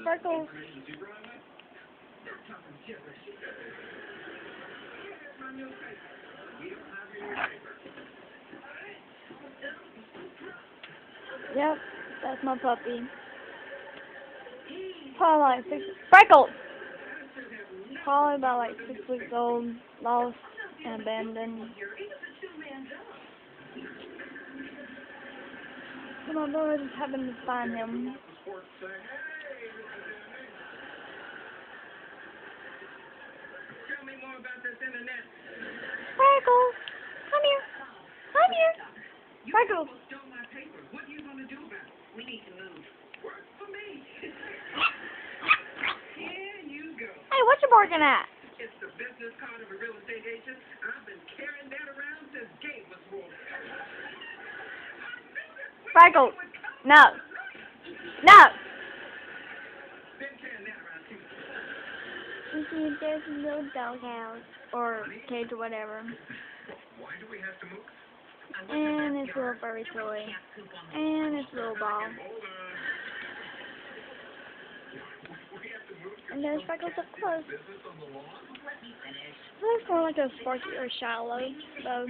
Freckles. Yep, that's my puppy. Probably like 6. Freckles! Probably about like 6 weeks old, lost and abandoned. So my brother just happened to find him. Tell me more about this internet. Freckles! Come here! Come here! Freckles! You stole my papers. What are you going to do about it? We need to move. Work for me. Here you go. Hey, what you barking at? It's the business card of a real estate agent. I've been carrying that around since Gabe was born. Freckles! No! No! Been carrying that around too. You see, there's a little doghouse, or cage or whatever. Why do we have to move? And it's a little furry toy. And it's a little ball. And there's Freckles up close. It looks more like a Sparky or Shallow, though.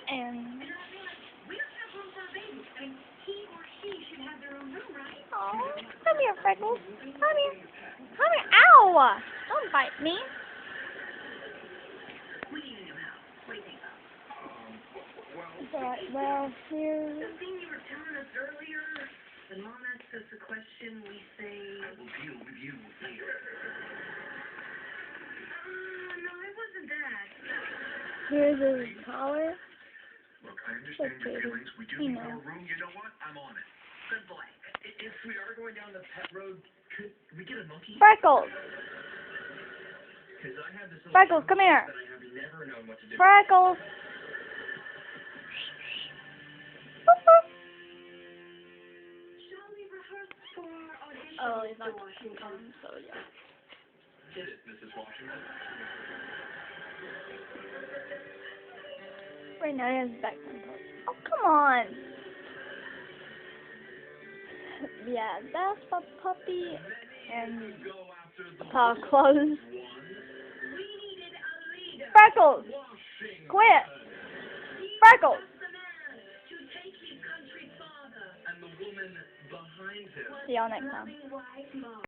And oh, come here, Freckles. Come here. Come here. Ow! Don't bite me. It's alright. Well, here. The thing you were telling us earlier, when Mom asks us a question, we say, I will deal with you later. No, it wasn't that. Here's his collar. Look, I understand your feelings. We do need more room. You know what? I'm on it. Good boy. If we are going down the pet road, could we get a monkey? Freckles. Because I have this Freckles, come here. that I have never known what to do. Freckles. Oh, he's not coming, so yeah. Get it, Mrs. Washington. Right now he has his back on top. Oh, come on. Yeah, that's my puppy and paw clothes. Freckles! Quit! Freckles! And the woman behind him. See y'all next time.